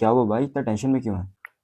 क्या हुआ भाई, इतना टेंशन में क्यों है?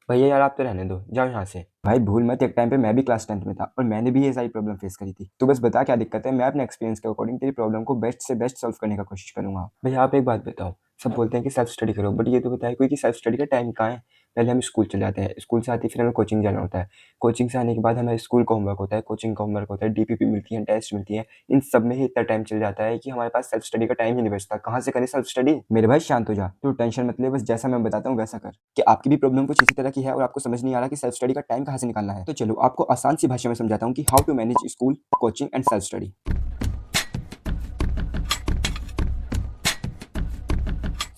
भैया यार आप तो रहने दो, जाओ यहाँ से। भाई भूल मत, एक टाइम पे मैं भी क्लास 10th में था और मैंने भी ये सारी प्रॉब्लम फेस करी थी। तू बस बता क्या दिक्कत है, मैं अपने एक्सपीरियंस के अकॉर्डिंग तेरी प्रॉब्लम को बेस्ट से बेस्ट सॉल्व करने का कोशिश करूंगा। भैया आप एक बात बताओ, सब बोलते हैं कि सेल्फ स्टडी करो, बट ये तो बताए कोई कि सेल्फ स्टडी का टाइम कहाँ है। पहले हम स्कूल चले जाते हैं, स्कूल से आते ही फिर हमें कोचिंग जाना होता है। कोचिंग से आने के बाद हमें स्कूल का होमवर्क होता है, कोचिंग का होमवर्क होता है, डीपीपी मिलती है, टेस्ट मिलती है। इन सब में ही इतना टाइम चल जाता है कि हमारे पास सेल्फ स्टडी का टाइम ही नहीं बचता। कहाँ से करें सेल्फ स्टडी? मेरे भाई शांत हो जा, तू टेंशन मत ले, बस जैसा मैं बताता हूँ वैसा कर। कि आपकी भी प्रॉब्लम कुछ इसी तरह की है और आपको समझ नहीं आ रहा कि सेल्फ स्टडी का टाइम कहाँ से निकालना है। तो चलो आपको आसान सी भाषा में समझाता हूँ कि how to manage school, coaching and self study.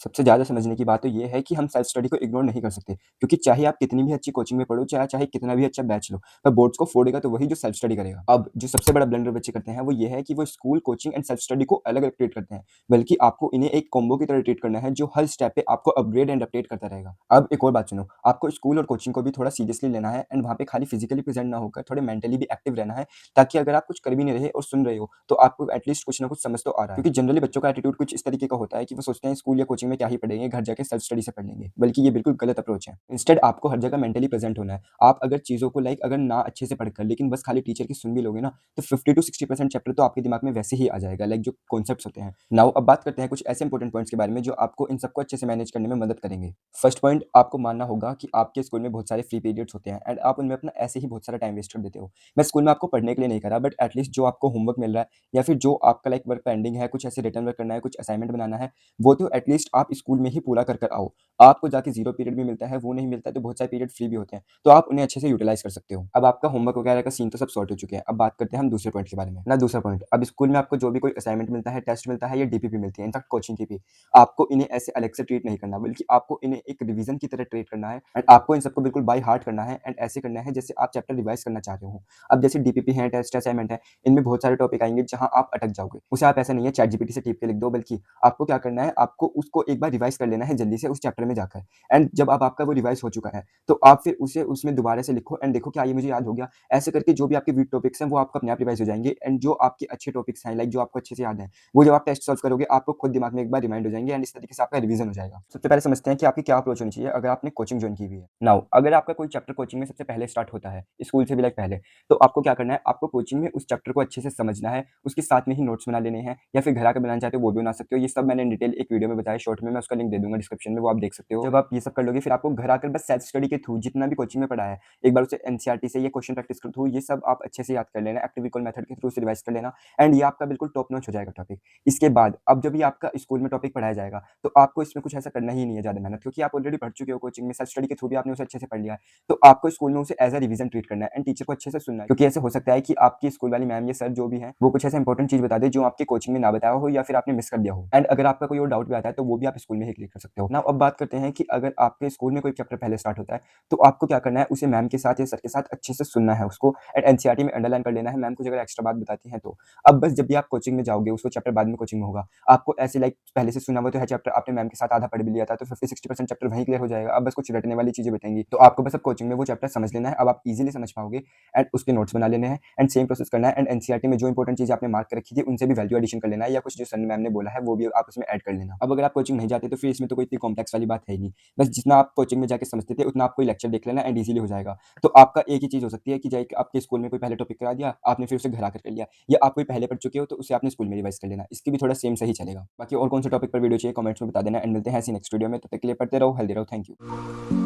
सबसे ज़्यादा समझने की बात तो ये है कि हम सेल्फ स्टडी को इग्नोर नहीं कर सकते, क्योंकि चाहे आप कितनी भी अच्छी कोचिंग में पढ़ो, चाहे कितना भी अच्छा बैच लो, पर बोर्ड्स को फोड़ेगा तो वही जो सेल्फ स्टडी करेगा। अब जो सबसे बड़ा ब्लंडर बच्चे करते हैं वो ये है कि वो school, coaching and self study को अलग-अलग ट्रीट करते हैं, बल्कि आपको इन्हें एक कॉम्बो की तरह ट्रीट करना है जो हर स्टेप पे आपको अपग्रेड एंड अपडेट करता रहेगा। अब एक और बात सुनो, आपको स्कूल और कोचिंग को भी थोड़ा सीरियसली लेना है एंड वहाँ पे खाली फिजिकली प्रेजेंट ना होकर थोड़े मेंटली भी एक्टिव रहना है, ताकि अगर आप कुछ कर भी नहीं रहे और सुन रहे हो, तो आपको एटलीस्ट कुछ ना कुछ समझ तो आ रहा है। क्योंकि जनरली बच्चों का एटीट्यूड कुछ इस तरीके का होता है कि वो सोचते हैं स्कूल या कोचिंग में क्या ही पढ़ेंगे, घर जाके सेल्फ स्टडी से पढ़ लेंगे, बल्कि ये बिल्कुल गलत अप्रोच है। इंस्टेड आपको हर जगह मेंटली प्रेजेंट होना है। आप अगर चीज़ों को अगर ना अच्छे से पढ़कर लेकिन बस खाली टीचर की सुन भी लोगे ना, तो 50 टू 60% चैप्टर तो आपके दिमाग में वैसे ही आ जाएगा, जो कॉन्सेप्ट्स होते हैं। नाउ अब बात करते हैं कुछ ऐसे इंपॉर्टेंट पॉइंट्स के बारे में जो आपको इन सबको अच्छे से मैनेज करने में मदद करेंगे। फर्स्ट पॉइंट, आपको मानना होगा कि आपके स्कूल में बहुत सारे फ्री पीरियड्स होते हैं एंड आप उनमें अपना ऐसे ही बहुत सारा टाइम वेस्ट कर देते हो। मैं स्कूल में आपको पढ़ने के लिए नहीं करा, बट एटलीस्ट जो आपको होमवर्क मिल रहा है या फिर जो आपका वर्क पेंडिंग है, कुछ ऐसे रिटर्न वर्क करना है, कुछ असाइनमेंट बनाना है, वो तो एटलीस्ट आप स्कूल में ही पूरा कर आओ। आपको जाके 0 पीरियड भी मिलता है, वो नहीं मिलता है तो बहुत सारे पीरियड फ्री भी होते हैं, तो आप उन्हें अच्छे से यूटिलाइज़ कर सकते हो। अब आपका होमवर्क वगैरह का सीन तो सब सॉर्ट हो चुके हैं, अब बात करते हैं हम दूसरे पॉइंट के बारे में। दूसरा पॉइंट, अब स्कूल में आपको जो भी कोई असाइनमेंट मिलता है, टेस्ट मिलता है या डीपीपी मिलती है, इनफैक्ट कोचिंग की भी, आपको इन्हें ऐसे अलग से ट्रीट नहीं करना, बल्कि आपको इन्हें एक रिवीजन की तरह ट्रीट करना है एंड आपको इन सबको बिल्कुल बाय हार्ट करना है एंड ऐसे करना है जैसे आप चैप्टर रिवाइज़ करना चाह रहे हो। अब जैसे डीपीपी है, टेस्ट असाइनमेंट है, इनमें बहुत सारे टॉपिक आएँगे जहाँ आप अटक जाओगे। उसे आप ऐसा नहीं है चैटजीपीटी से टिप के लिख दो, बल्कि आपको क्या करना है, आपको उसको एक बार रिवाइज़ कर लेना है जल्दी से उस चैप्टर में जाकर। एंड जब अब आपका वो रिवाइज़ हो चुका है, तो आप फिर उसे उसमें दोबारा से लिखो एंड देखो क्या ये मुझे याद हो गया। ऐसे करके जो भी आपके वीक टॉपिक्स हैं वो आपको अपने आप रिवाइज़ हो जाएँगे एंड जो आपके अच्छे टॉपिक्स हैं, जो आपको अच्छे से याद हैं, वो जब आप टेस्ट सॉल्व करोगे आपको खुद दिमाग में एक बार रिमाइंड हो जाएँगे एंड इस तरीके से आपका रिवीजन हो जाएगा। सबसे पहले समझते हैं कि आपकी क्या अप्रोच होनी चाहिए अगर आपने कोचिंग जॉइन की हुई है। नाउ अगर आपका कोई चैप्टर कोचिंग में सबसे पहले स्टार्ट होता है, स्कूल से भी पहले, तो आपको क्या करना है, आपको कोचिंग में उस चैप्टर को अच्छे से समझना है, उसके साथ में ही नोट्स बना लेने हैं या फिर घर आकर बनाना चाहते हो वो भी बना सकते हो। ये सब मैंने डिटेल एक वीडियो में बताया शॉर्ट में, मैं उसका लिंक दे दूँगा डिस्क्रिप्शन में, वो आप देख सकते हो। जब आप ये सब कर लोगे फिर आपको घर आकर बस सेल्फ स्टडी के थ्रू जितना भी कोचिंग में पढ़ा है, एक बार उसे एनसीईआरटी से या क्वेश्चन प्रैक्टिस के थ्रू ये सब आप अच्छे से याद कर लेना, एक्टिव रिकॉल मेथड के थ्रू से रिवाइज कर लेना एंड ये आपका बिल्कुल टॉप नॉच हो जाएगा टॉपिक। इसके बाद अब जब ये आपका स्कूल में टॉपिक पढ़ाया जाएगा, तो आपको इसमें कुछ ऐसा करना ही नहीं है ज़्यादा मेहनत, क्योंकि आप ऑलरेडी पढ़ चुके हो कोचिंग में, सेल्फ स्टडी के थ्रू भी आपने उसे अच्छे से पढ़ लिया है। तो आपको स्कूल में उसे एज़ अ रिवीजन ट्रीट करना है एंड टीचर को अच्छे से सुनना है, क्योंकि ऐसे हो सकता है कि आपकी स्कूल वाली मैम या सर जो भी है, वो कुछ ऐसा इंपॉर्टेंट चीज़ बता दे जो आपकी कोचिंग में ना बताया हो या फिर आपने मिस कर दिया हो। एंड अगर आपका कोई और डाउट भी आता है तो वो भी आप स्कूल में ही क्लियर कर सकते हो। नाउ अब बात करते हैं कि अगर आपके स्कूल में कोई चैप्टर पहले स्टार्ट होता है, तो आपको क्या करना है, उसे मैम के साथ या सर के साथ अच्छे से सुनना है उसको एंड एनसीईआरटी में अंडरलाइन कर लेना है, मैम कुछ अगर एक्स्ट्रा बात बताती हैं तो। अब बस जब भी आप कोचिंग में जाओगे, उसको चैप्टर बाद में कोचिंग में होगा, आपको ऐसे पहले से सुना हुआ तो है चैप्टर, आपने मैम के साथ आधा पढ़ भी लिया था, तो 50-60% चैप्टर वहीं क्लियर हो जाएगा। अब बस कुछ रटने वाली चीज़ें बतेंगी, तो आपको बस अब कोचिंग में वो चैप्टर समझ लेना है। अब आप ईज़िली समझ पाओगे एंड उसके नोट्स बना लेने हैं एंड सेम प्रोसेस करना है एंड एनसीईआरटी में जो इंपॉर्टेंट चीज़ें आपने मार्क कर रखी थी, उनसे भी वैल्यू एडिशन कर लेना है या कुछ जो सर मैम ने बोला है, वो भी आप उसमें ऐड कर लेना। अब अगर आप कोचिंग नहीं जाते, तो फिर इसमें तो कोई इतनी कॉम्प्लेक्स वाली बात है ही नहीं। बस जितना आप कोचिंग में जाके समझते थे, उतना आप कोई लेक्चर देख लेना एंड ईज़िली हो जाएगा। तो आपका एक ही चीज़ हो सकती है कि जाके आपके स्कूल में कोई पहले टॉपिक करा दिया, आपने फिर उसे घर आकर कर लिया, या आप कोई पहले पढ़ चुके हो तो उसे आपने स्कूल में रिवाइज़ कर लेना। इसकी भी थोड़ा सेम सही चलेगा। बाकी और कौन से टॉपिक पर वीडियो चाहिए कमेंट्स में बता देना एंड मिलते हैं ऐसी नेक्स्ट वीडियो में। तब तक के लिए पढ़ते रहो, हेल्दी रहो। Thank you.